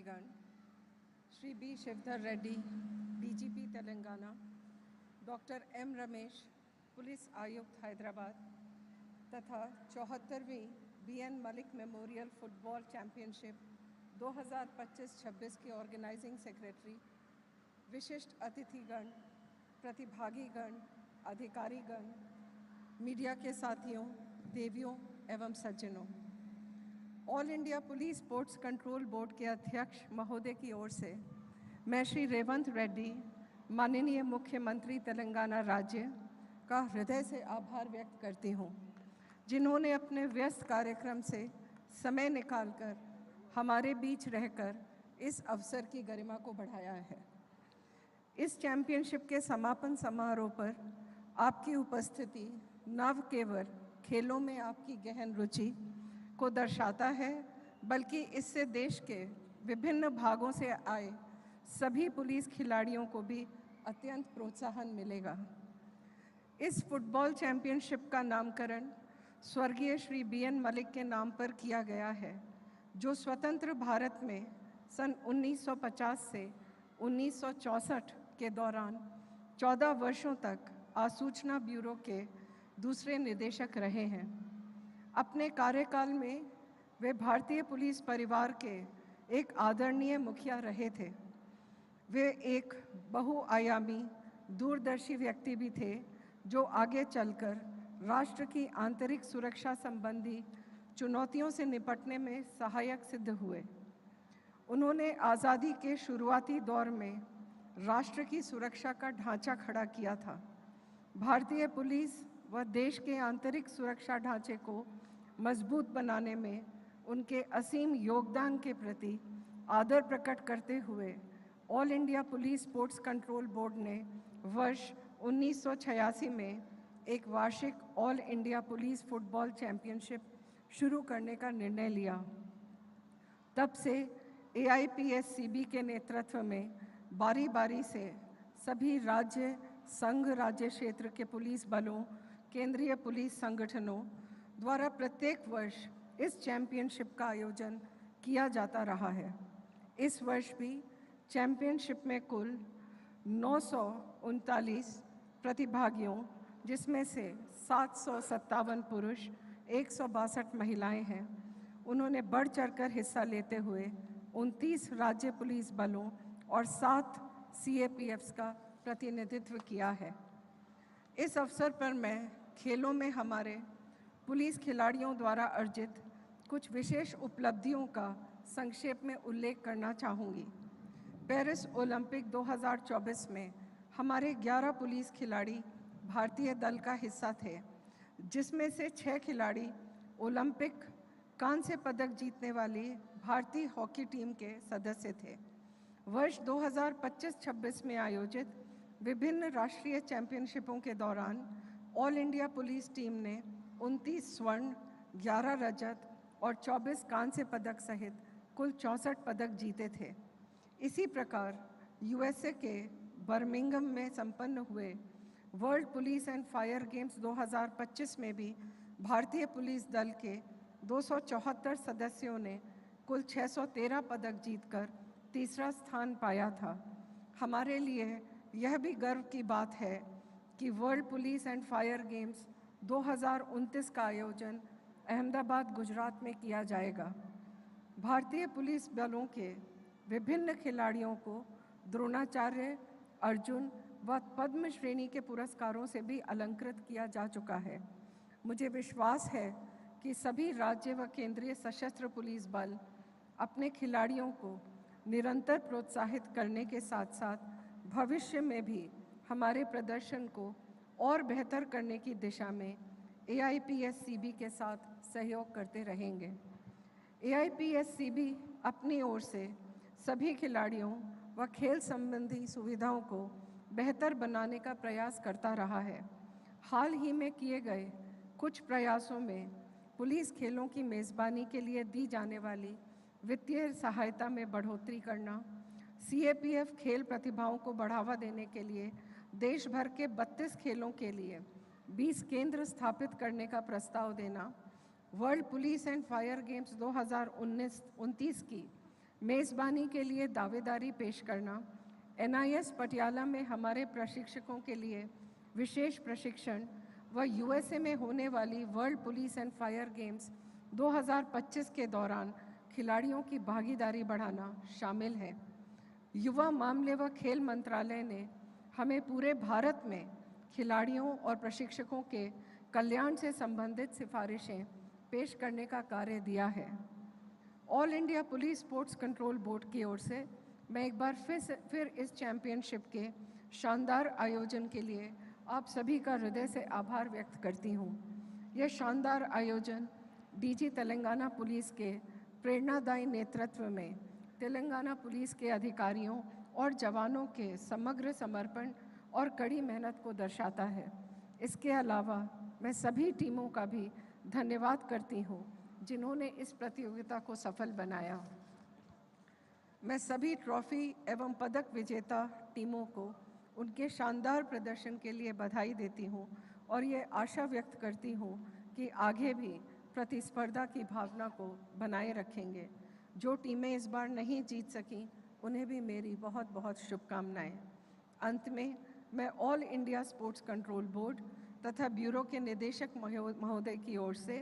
अतिथिगण, Shri B Shivadhar Reddy, DGP Telangana, doctor M Ramesh, police आयुक्त हैदराबाद तथा 74वीं BN Malik memorial football championship 2025-26 के ऑर्गेनाइजिंग सेक्रेटरी, विशिष्ट अतिथिगण, प्रतिभागीगण, अधिकारीगण, मीडिया के साथियों, देवियों एवं सज्जनों, all India police sports control board के अध्यक्ष महोदय की ओर से मैं श्री रेवंत रेड्डी, माननीय मुख्यमंत्री तेलंगाना राज्य का हृदय से आभार व्यक्त करती हूँ, जिन्होंने अपने व्यस्त कार्यक्रम से समय निकालकर हमारे बीच रहकर इस अवसर की गरिमा को बढ़ाया है। इस चैंपियनशिप के समापन समारोह पर आपकी उपस्थिति न केवल खेलों में आपकी गहन रुचि को दर्शाता है, बल्कि इससे देश के विभिन्न भागों से आए सभी पुलिस खिलाड़ियों को भी अत्यंत प्रोत्साहन मिलेगा। इस फुटबॉल चैंपियनशिप का नामकरण स्वर्गीय श्री बीएन मलिक के नाम पर किया गया है, जो स्वतंत्र भारत में सन 1950 से 1964 के दौरान 14 वर्षों तक आसूचना ब्यूरो के दूसरे निदेशक रहे हैं। अपने कार्यकाल में वे भारतीय पुलिस परिवार के एक आदरणीय मुखिया रहे थे। वे एक बहुआयामी दूरदर्शी व्यक्ति भी थे, जो आगे चलकर राष्ट्र की आंतरिक सुरक्षा संबंधी चुनौतियों से निपटने में सहायक सिद्ध हुए। उन्होंने आज़ादी के शुरुआती दौर में राष्ट्र की सुरक्षा का ढांचा खड़ा किया था। भारतीय पुलिस व देश के आंतरिक सुरक्षा ढांचे को मजबूत बनाने में उनके असीम योगदान के प्रति आदर प्रकट करते हुए all India police sports control board ने वर्ष 1986 में एक वार्षिक all India police football championship शुरू करने का निर्णय लिया। तब से AIPSCB के नेतृत्व में बारी बारी से सभी राज्य, संघ राज्य क्षेत्र के पुलिस बलों, केंद्रीय पुलिस संगठनों द्वारा प्रत्येक वर्ष इस चैंपियनशिप का आयोजन किया जाता रहा है। इस वर्ष भी चैंपियनशिप में कुल 939 प्रतिभागियों, जिसमें से 757 पुरुष, 162 महिलाएं हैं, उन्होंने बढ़ चढ़कर हिस्सा लेते हुए 29 राज्य पुलिस बलों और 7 CAPFs का प्रतिनिधित्व किया है। इस अवसर पर मैं खेलों में हमारे पुलिस खिलाड़ियों द्वारा अर्जित कुछ विशेष उपलब्धियों का संक्षेप में उल्लेख करना चाहूँगी। पेरिस ओलंपिक 2024 में हमारे 11 पुलिस खिलाड़ी भारतीय दल का हिस्सा थे, जिसमें से 6 खिलाड़ी ओलंपिक कांस्य पदक जीतने वाली भारतीय हॉकी टीम के सदस्य थे। वर्ष 2025-26 में आयोजित विभिन्न राष्ट्रीय चैंपियनशिपों के दौरान ऑल इंडिया पुलिस टीम ने 29 स्वर्ण, 11 रजत और 24 कांस्य पदक सहित कुल 64 पदक जीते थे। इसी प्रकार USA के बर्मिंघम में संपन्न हुए world police and fire games 2025 में भी भारतीय पुलिस दल के 274 सदस्यों ने कुल 613 पदक जीतकर तीसरा स्थान पाया था। हमारे लिए यह भी गर्व की बात है कि world police and fire games 2029 का आयोजन अहमदाबाद, गुजरात में किया जाएगा। भारतीय पुलिस बलों के विभिन्न खिलाड़ियों को द्रोणाचार्य, अर्जुन व पद्म श्रेणी के पुरस्कारों से भी अलंकृत किया जा चुका है। मुझे विश्वास है कि सभी राज्य व केंद्रीय सशस्त्र पुलिस बल अपने खिलाड़ियों को निरंतर प्रोत्साहित करने के साथ साथ भविष्य में भी हमारे प्रदर्शन को और बेहतर करने की दिशा में AIPSCB के साथ सहयोग करते रहेंगे। AIPSCB अपनी ओर से सभी खिलाड़ियों व खेल संबंधी सुविधाओं को बेहतर बनाने का प्रयास करता रहा है। हाल ही में किए गए कुछ प्रयासों में पुलिस खेलों की मेज़बानी के लिए दी जाने वाली वित्तीय सहायता में बढ़ोतरी करना, CAPF खेल प्रतिभाओं को बढ़ावा देने के लिए देश भर के 32 खेलों के लिए 20 केंद्र स्थापित करने का प्रस्ताव देना, world police and fire games 2029 की मेज़बानी के लिए दावेदारी पेश करना, NIS पटियाला में हमारे प्रशिक्षकों के लिए विशेष प्रशिक्षण व USA में होने वाली world police and fire games 2025 के दौरान खिलाड़ियों की भागीदारी बढ़ाना शामिल है। युवा मामले व खेल मंत्रालय ने हमें पूरे भारत में खिलाड़ियों और प्रशिक्षकों के कल्याण से संबंधित सिफारिशें पेश करने का कार्य दिया है। All India police sports control board की ओर से मैं एक बार फिर इस चैंपियनशिप के शानदार आयोजन के लिए आप सभी का हृदय से आभार व्यक्त करती हूँ। यह शानदार आयोजन DG तेलंगाना पुलिस के प्रेरणादायी नेतृत्व में तेलंगाना पुलिस के अधिकारियों और जवानों के समग्र समर्पण और कड़ी मेहनत को दर्शाता है। इसके अलावा मैं सभी टीमों का भी धन्यवाद करती हूँ जिन्होंने इस प्रतियोगिता को सफल बनाया। मैं सभी ट्रॉफी एवं पदक विजेता टीमों को उनके शानदार प्रदर्शन के लिए बधाई देती हूँ और ये आशा व्यक्त करती हूँ कि आगे भी प्रतिस्पर्धा की भावना को बनाए रखेंगे। जो टीमें इस बार नहीं जीत सकीं, उन्हें भी मेरी बहुत बहुत शुभकामनाएं। अंत में मैं all India sports control board तथा ब्यूरो के निदेशक महोदय की ओर से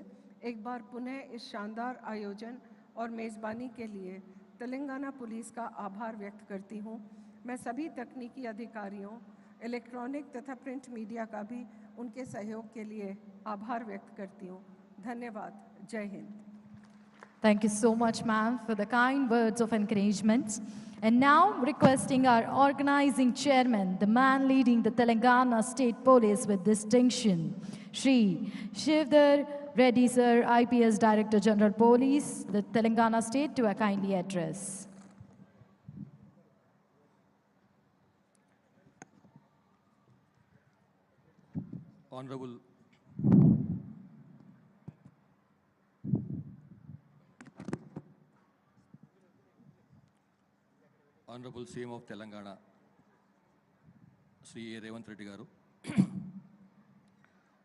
एक बार पुनः इस शानदार आयोजन और मेज़बानी के लिए तेलंगाना पुलिस का आभार व्यक्त करती हूँ। मैं सभी तकनीकी अधिकारियों, इलेक्ट्रॉनिक तथा प्रिंट मीडिया का भी उनके सहयोग के लिए आभार व्यक्त करती हूँ। धन्यवाद। जय Hind. Thank you so much, ma'am, for the kind words of encouragement. And now, requesting our organizing chairman, the man leading the Telangana State Police with distinction, Shri Shivdar Reddy Sir, IPS Director General Police, the Telangana State, to a kindly address. Honorable CM of Telangana, Sri A. Revanth Reddy Garu,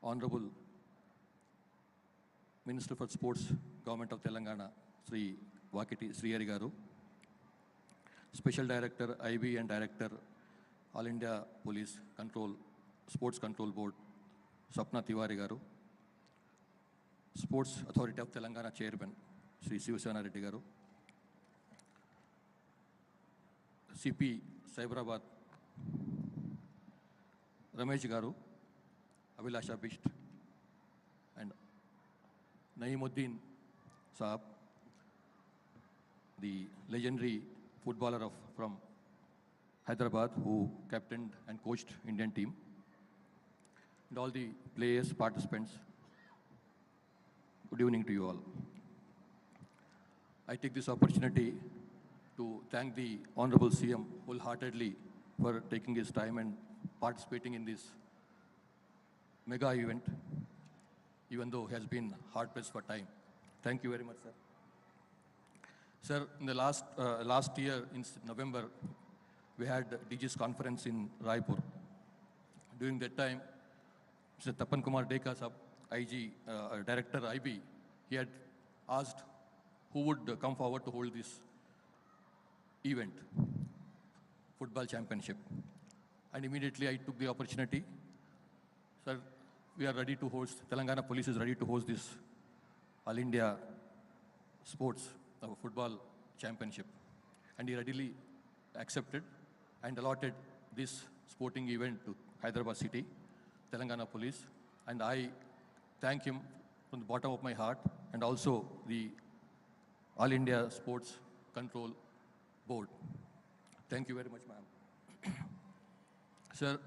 Honorable Minister for Sports, Government of Telangana, Sri Vakiti Sri Hari Garu, Special Director IB and Director All India Police Control Sports Control Board, Sapna Tiwari Garu, Sports Authority of Telangana Chairman, Sri Sivasena Reddy Garu, CP Cyberabad, Ramesh Garu, Abhilasha Bisht, and Naimuddin Saab, the legendary footballer from Hyderabad who captained and coached Indian team, and all the players, participants. Good evening to you all. I take this opportunity to thank the Honorable CM wholeheartedly for taking his time and participating in this mega event, even though he has been hard pressed for time. Thank you very much, sir. Sir, in the last year, in November, we had DG's conference in Raipur. During that time, Mr. Tapan Kumar Deka, sir, IG, Director IB, he had asked who would come forward to hold this event, football championship. And immediately I took the opportunity. Sir, we are ready to host, Telangana Police is ready to host this All India Sports Football Championship. And he readily accepted and allotted this sporting event to Hyderabad City, Telangana Police. And I thank him from the bottom of my heart, and also the All India Sports Control Board. Thank you very much, ma'am. Sir,